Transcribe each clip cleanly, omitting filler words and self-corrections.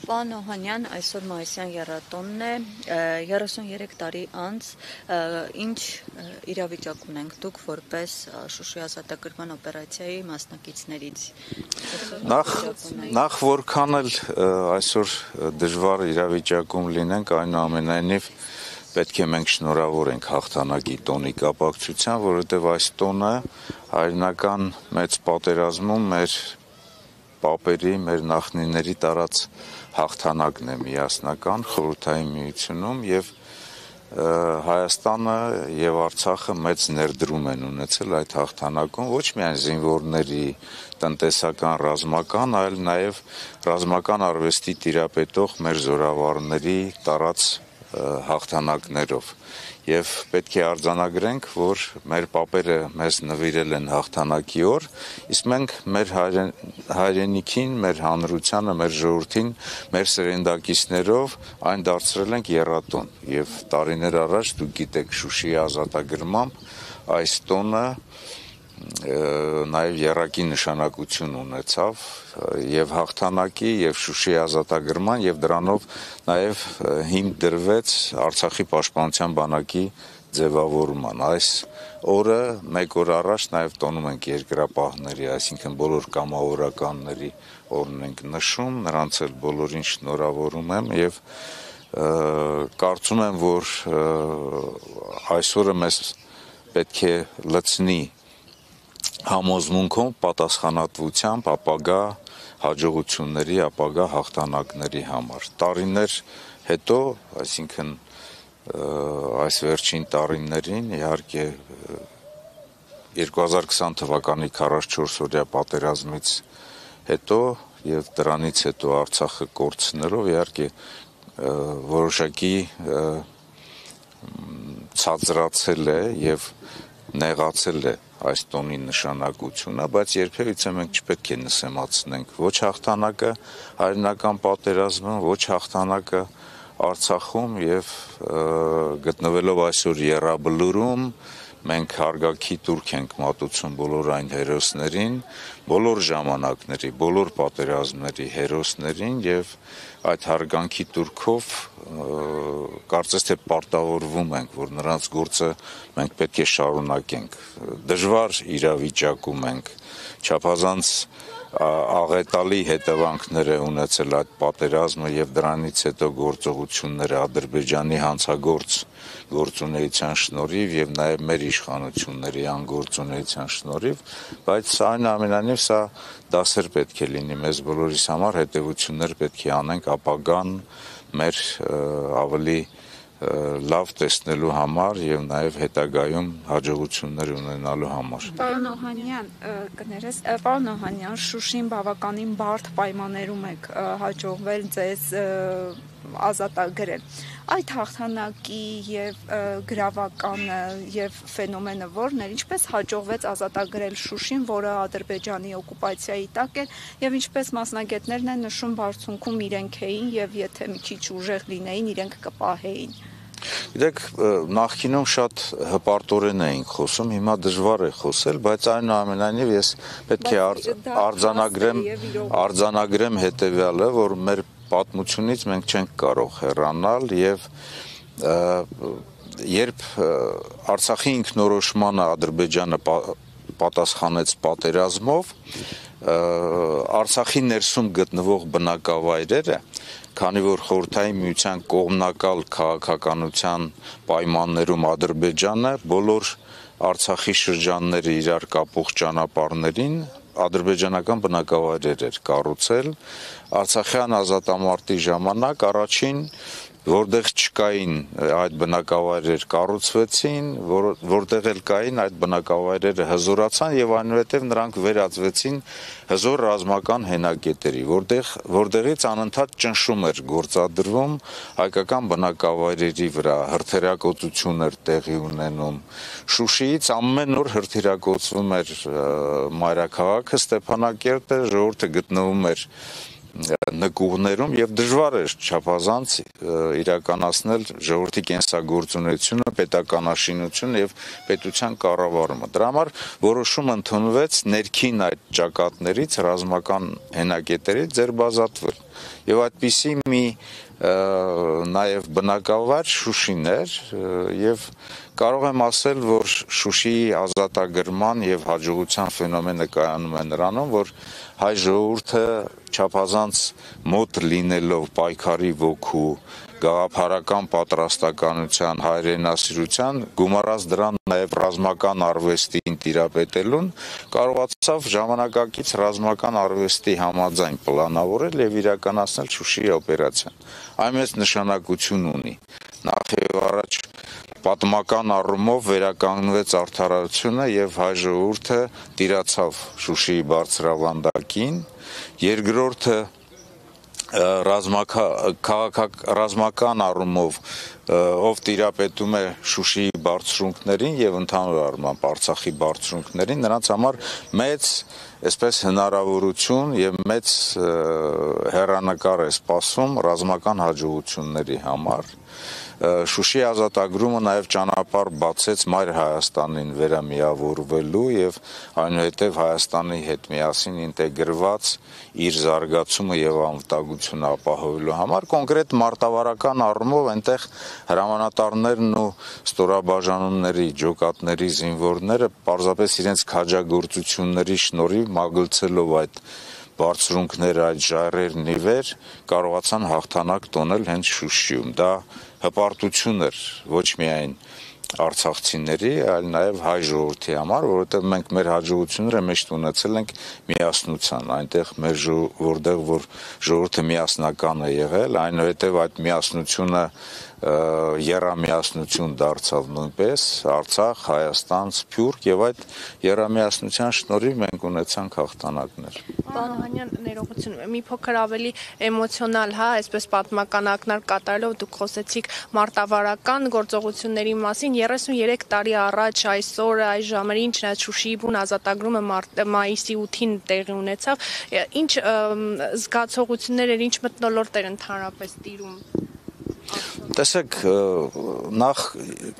Պարոն Օհանյան, այսօր Մայիսյան եռատոնն է, 33 տարի անց, ինչ իրավիճակ ունենք դուք որպես Շուշի ազատագրման օպերացիայի մասնակիցներից։ Նախ որքան էլ այսօր դժվար իրավիճակում լինենք, այնուամենայնիվ պետք է մենք շնորհավորենք հաղթանակի տոնի կապակցության, որովհետև այս տոնը հայրենական մեծ պատերազմում մեր պապերի, մեր նախնիների տարած հաղթանակն է միասնական խորհրդային միությունում եւ Հայաստանը եւ Արցախը մեծ ներդրում են ունեցել այդ հաղթանակում ոչ միայն զինվորների տնտեսական ռազմական, այլ նաեւ ռազմական արվեստի տիրապետող մեր զորավարների տարած հաղթանակներով եւ պետք է արձանագրենք, որ մեր պապերը մեզ նվիրել են հաղթանակի օր, իսկ մենք մեր հայրենիքին, մեր հանրությանը, մեր ժողովրդին, մեր սերնդակիցներով այն դարձրել ենք եռատոն եւ տարիներ առաջ դուք գիտեք Շուշիի ազատագրմամբ այս տոնը նաև եռակի նշանակություն ունեցավ եւ հաղթանակի եւ Շուշիի ազատագրման եւ դրանով նաև հիմք դրվեց Արցախի պաշտպանության բանակի ձևավորման։ Այս օրը մեկ օր առաջ նաև տոնում ենք երկրապահների, այսինքն բոլոր կամավորականների օրն ենք նշում, նրանց էլ բոլորին շնորհավորում եմ եւ կարծում եմ, որ այսօրը մեզ պետք է լցնի համոզմունքով, պատասխանատվությամբ ապագա հաջողությունների, ապագա հաղթանակների համար։ Տարիներ հետո, այսինքն այս վերջին տարիներին, իհարկե 2020 թվականի 44-օրյա պատերազմից հետո եւ դրանից հետո Արցախը կորցնելով, իհարկե որոշակի ցածրացել է եւ նեղացել է այս տոնի նշանակությունը, բայց երբևիցե մենք չպետք է նսեմացնենք ոչ հաղթանակը հայրենական պատերազմում, ոչ հաղթանակը Արցախում եւ գտնվելով այսօր Եռաբլուրում մենք հարգաքի տուրք ենք մատուցում բոլոր այն հերոսներին, բոլոր ժամանակների, բոլոր պատերազմների հերոսներին եւ այդ հարգանքի տուրքով կարծես թե պարտավորվում ենք, որ նրանց գործը մենք պետք է շարունակենք։ Դժվար իրավիճակում ենք, չափազանց աղետալի հետևանքներ է ունեցել այդ պատերազմը եւ դրանից հետո գործողությունները Ադրբեջանի հանցագործ գործունեության շնորհիվ եւ նաեւ մեր իշխանությունների անգործունեության շնորհիվ, բայց այնուամենայնիվ սա դասեր պետք է լինի մեզ բոլորիս համար, հետեւություններ պետք է անենք ապագան մեր ավելի լավ տեսնելու համար եւ նաեւ հետագայում հաջողություններ ունենալու համար։ Պարոն Օհանյան, կներես, պարոն Օհանյան, Շուշին բավականին բարդ պայմաններում եք հաջողվել ձեզ ազատագրել։ Այդ հաղթանակի եւ գրավականը եւ ֆենոմենը որն էր, ինչպես հաջողվեց ազատագրել Շուշին, որը Ադրբեջանի օկուպացիայի տակ էր, եւ ինչպես մասնագետներն են նշում, բարձունքում իրենք էին եւ եթե մի քիչ ուժեղ լինեին, իրենք կպահեին։ Գիտեք, նախկինում շատ հպարտորեն էինք խոսում, հիմա դժվար է խոսել, բայց այնուամենայնիվ ես պետք է արձանագրեմ հետեւյալը, որ մեր պատմությունից մենք չենք կարող հեռանալ եւ երբ Արցախի ինքնորոշմանը Ադրբեջանը պատասխանեց պատերազմով, Արցախի ներսում գտնվող բնակավայրերը, քանի որ խորհրդային միության կողմնակալ քաղաքականության պայմաններում Ադրբեջանը բոլոր Արցախի շրջանները իրար կապող ճանապարհներին ադրբեջանական բնակավայրեր էր կառուցել Արցախյան ազատամարտի ժամանակ առաջին որտեղ չկային այդ բնակավայրեր կառուցվեցին, որտեղ էլ կային այդ բնակավայրերը հզորացան եւ այնուհետեւ նրանք վերածվեցին հզոր ռազմական հենակետերի, որտեղից անընդհատ ճնշում էր գործադրվում հայկական բնակավայրերի վրա, հրթիռակոծություն էր տեղի ունենում։ Շուշիից ամեն օր հրթիռակոծվում էր մայրաքաղաքը Ստեփանակերտը, ժողովուրդը գտնվում էր նկուղներում եւ դժվար էր չափազանց իրականացնել ժողովրդի կենսագործունեությունը, պետականաշինությունը եւ պետության կառավարումը։ Դրա համար որոշում ընդունվեց ներքին այդ ճակատներից ռազմական հենակետերից ձերբազատվել։ եւ այդպիսի մի նաեւ բնակավար Շուշին էր եւ կարող եմ ասել, որ Շուշիի ազատագրման եւ հաջողության ֆենոմենը կայանում է նրանում, որ հայ ժողովուրդը չափազանց մոտ լինելով պայքարի ոգու, գաղափարական պատրաստականության, հայրենասիրության, գումարած դրան նաև ռազմական արվեստին տիրապետելուն, կարողացավ ժամանակակից ռազմական արվեստի համաձայն պլանավորել եւ իրականացնել Շուշիի օպերացիան։ Այն մեծ նշանակություն ունի։ Նախ եւ առաջ պատմական առումով վերականգնվեց արդարությունը եւ հայ ժողովուրդը տիրացավ Շուշիի բարձրավանդակին, երկրորդը ռազմական առումով ով տիրապետում է Շուշիի բարձրունքներին եւ ընդհանուր առմամբ Արցախի բարձրունքներին, նրանց համար մեծ այսպես հնարավորություն եւ մեծ հեռանկար է սպասում ռազմական հաջողությունների համար։ Շուշիի ազատագրումը նաև ճանապարհ բացեց Մայր Հայաստանին վերամիավորվելու եւ այնուհետեւ Հայաստանի հետ միասին ինտեգրված իր զարգացումը եւ անվտանգությունը ապահովելու համար կոնկրետ մարտավարական առումով այնտեղ հրամանատարներն ու ստորաբաժանումների ջոկատների զինվորները պարզապես իրենց քաջագործությունների շնորհիվ մագլցելով այդ բարձրունքները, այդ ժայռերն ի վեր կարողացան հաղթանակ տոնել հենց Շուշիում։ Դա հպարտություն էր ոչ միայն արցախցիների, այլ նաև հայ ժողովրդի համար, որովհետև մենք մեր հաջողությունները միշտ ունեցել ենք միասնության, այնտեղ որտեղ որ ժողովուրդը միասնական է եղել, այնուհետև այդ միասնությունը եռամիասնություն դարձավ նույնպես Արցախ, Հայաստան, Սփյուռք եւ այդ եռամիասնության շնորհիվ մենք ունեցանք հաղթանակներ։ Պարոն Օհանյան, ներողություն, մի փոքր ավելի էմոցիոնալ, հա, այսպես պատմական ակնարկ կատարելով դուք խոսեցիք մարտավարական գործողությունների մասին 33 տարի առաջ այսօր այս ժամերին չնայած Շուշիի բուն ազատագրումը մայիսի 8-ին տեղի ունեցավ, ինչ զգացողություններ էր, ինչ մթնոլորտ էր ընդհանրապես տիրում։ Տեսեք, նախ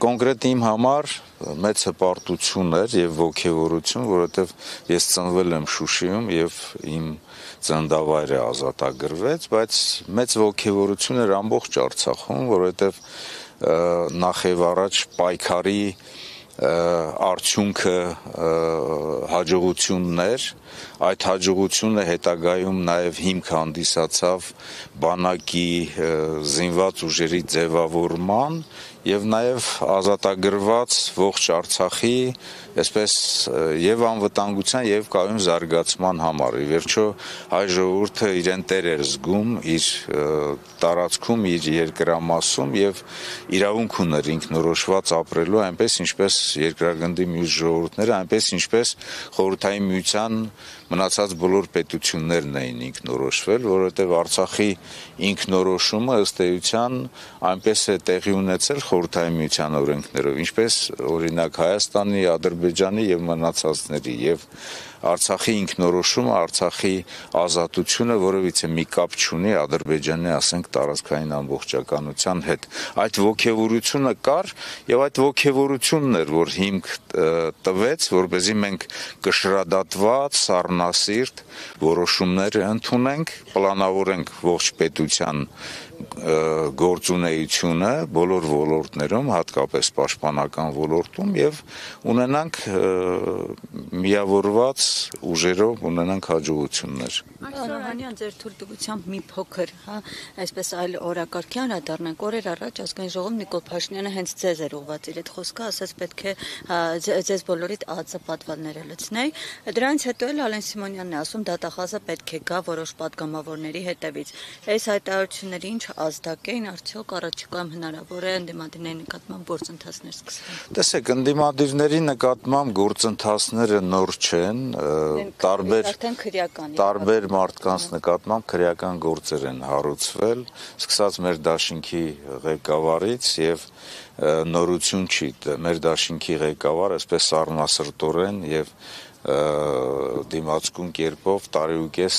կոնկրետ իմ համար մեծ հպարտություն էր եւ ոգեվորություն, որովհետեւ ես ծնվել եմ Շուշիում եւ իմ ծննդավայրը ազատագրվեց, բայց մեծ ոգեվորություն էր ամբողջ Արցախում, որովհետեւ նախ եւ առաջ պայքարի արդյունքը հաջողություններ, այդ հաջողությունը հետագայում նաև հիմք հանդիսացավ բանակի զինված ուժերի ձևավորման եւ նաև ազատագրված ողջ Արցախի այսպես եւ անվտանգության եւ կայուն զարգացման համար։ Ի վերջո հայ ժողովուրդը իրեն տեր էր զգում իր տարածքում, իր երկրամասում եւ իրավունք ուներ ինքնորոշված ապրելու, այնպես ինչպես երկրագնդի մյուս ժողովուրդները, այնպես ինչպես Խորհրդային Միության մնացած բոլոր պետություններն էին ինքնորոշվել, որովհետև Արցախի ինքնորոշումը ըստ էության այնպես է տեղի ունեցել Խորհրդային Միության օրենքներով, ինչպես օրինակ Հայաստանի, Ադրբեջանի եւ մնացածների եւ Արցախի ինքնորոշումը, Արցախի ազատությունը որևիցե մի կապ չունի Ադրբեջանի, ասենք, տարածքային ամբողջականության հետ։ Այդ ոգևորությունը կար եւ այդ ոգևորությունն էր, որ հիմք տվեց, որպեսզի մենք կշռադատված, սառնասիրտ որոշումներ ընդունենք, պլանավորենք ողջ պետության գործունեությունը բոլոր ոլորտներում, հատկապես պաշտպանական ոլորտում եւ ունենանք միավորված ուժերով ունենանք հաջողություններ։ Օհանյան, ձեր թույլտվությամբ մի փոքր, հա, այսպես այլ օրակարգի անդրադառնանք։ Օրեր առաջ ազգային ժողովում Նիկոլ Փաշինյանը հենց ձեզ էր ուղղված իր այդ խոսքը, ասաց պետք է ձեզ բոլորիդ ԱԾ պատվալները լցնեի։ Դրանից հետո էլ Ալեն Սիմոնյանն է ասում դատախազը պետք է գա որոշ պատգամավորների հետևից։ Այս հայտարարությունները ինչ ազդակ էին, արդյոք առաջիկայում հնարավոր է ընդդիմադիրների նկատմամբ գործընթացներ սկսվեն։ Տեսեք, ընդդիմադիրների նկատմամբ գործընթացները նոր չեն, տարբեր մարդկանց նկատմամբ քրեական գործեր են հարուցվել, սկսած մեր դաշինքի ղեկավարից եւ նորություն չի, մեր դաշինքի ղեկավար այսպես սառնասրտորեն եւ դիմացկուն կերպով տարիուկես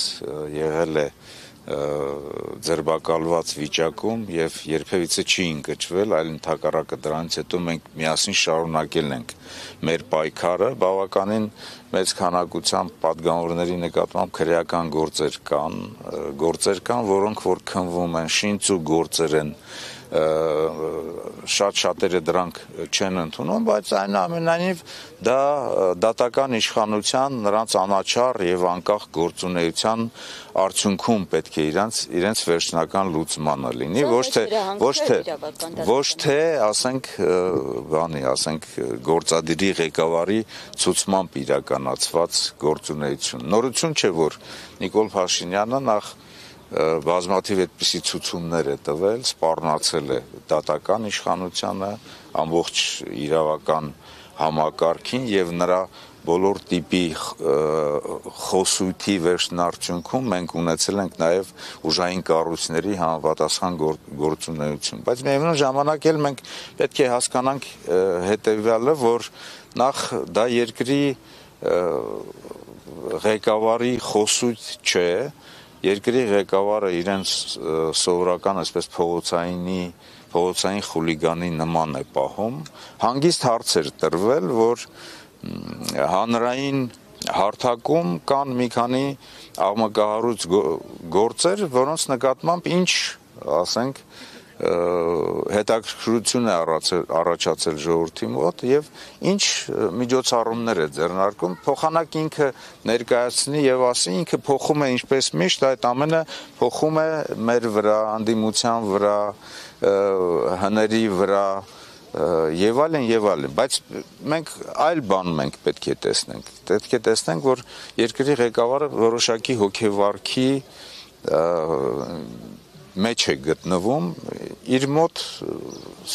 եղել է ձերբակալված վիճակում եւ երբևիցե չի ընկճվել, այլ ընդհակառակը դրանից հետո մենք միասին շարունակել ենք մեր պայքարը, բավականին մեծ քանակությամբ պատգամավորների նկատմամբ քրեական գործեր կան, որոնք որ քննվում են, շինծու գործեր են, շատ-շատերը դրանք չեն ընդունում, բայց այնուամենայնիվ դա դատական իշխանության նրանց անաչառ եւ անկախ գործունեության արդյունքում պետք է իրենց վերջնական լուծմանը լինի, ոչ թե ասենք գործադիրի ղեկավարի ցուցմամբ իրականացված գործունեություն։ Նորություն չէ, որ Նիկոլ Փաշինյանը նախ բազմաթիվ այդպիսի ցուցումներ է տվել, սպառնացել է դատական իշխանությանը, ամբողջ իրավական համակարգին եւ նրա բոլոր տիպի խոսույթի վերջնարդյունքում մենք ունեցել ենք նաեւ ուժային կառույցների համապատասխան գործունեություն, բայց միևնույն ժամանակ էլ մենք պետք է հասկանանք հետեւյալը, որ նախ դա երկրի ղեկավարի խոսույթ չէ, երկրի ղեկավարը իրենց սովորական այսպես փողոցային խուլիգանի նման է պահում, հանգիստ հարց էր տրվել, որ հանրային հարթակում կան մի քանի աղմկահարույց գործեր, որոնց նկատմամբ ինչ, ասենք, հետաքրքրություն է առաջացել ժողովրդի մոտ եւ ինչ միջոցառումներ է ձեռնարկում, փոխանակ ինքը ներկայացնի եւ ասի, ինքը փոխում է ինչպես միշտ, այդ ամենը փոխում է մեր վրա, անդիմության վրա, հների վրա եւ այլն, բայց մենք այլ բան պետք է տեսնենք, որ երկրի ղեկավարը որոշակի հոգեվարքի մեջ է գտնվում, իր մոտ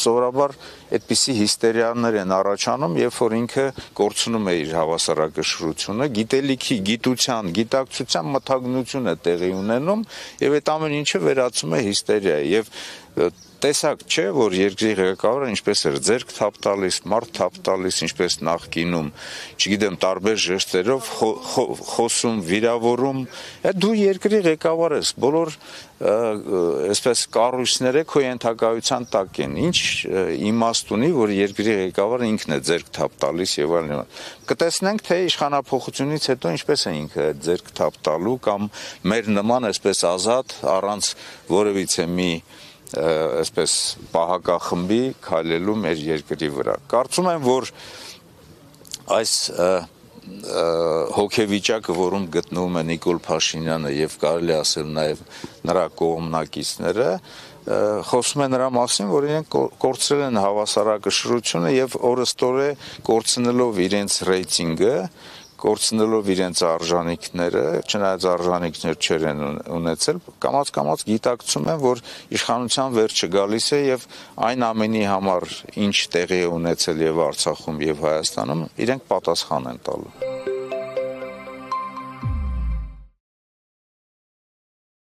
սովորաբար այդպիսի հիստերիաներ են առաջանում, երբ որ ինքը կորցնում է իր հավասարակշռությունը, գիտելիքի, գիտության, գիտակցության մթագնություն է տեղի ունենում եւ այդ ամեն ինչը վերածում է հիստերիայի եւ տեսակ չէ, որ երկրի ղեկավարը ինչպես էր ձեռք թափ տալիս, մարդ թափ տալիս, ինչպես նախկինում, չգիտեմ, տարբեր ժեստերով խոսում, վիրավորում, դու երկրի ղեկավար ես, բոլոր այսպես կառույցները քո ենթակայության տակ են, ինչ իմաստ ունի, որ երկրի ղեկավարը ինքն է ձեռք թափ տալիս եւ այլն։ Կտեսնենք, թե իշխանափոխությունից հետո ինչպես է ինքը ձեռք թափ տալու կամ մեր նման այսպես ազատ առանց որևիցե մի այսպես պահակախմբի քայլելու մեր երկրի վրա։ Կարծում եմ, որ այս հոգեվիճակը, որում գտնվում է Նիկոլ Փաշինյանը եւ կարելի ասել նաեւ նրա կողմնակիցները, խոսում է նրա մասին, որ իրենք կորցրել են հավասարակշռությունը եւ օրըստօրե կորցնելով իրենց ռեյտինգը, կորցնելով իրենց արժանինքները, չնայած արժանինքներ չեն ունեցել, կամաց գիտակցում են, որ իշխանության վերջը գալիս է եւ այն ամենի համար, ինչ տեղի է ունեցել եւ Արցախում եւ Հայաստանում, իրենք պատասխան են տալու։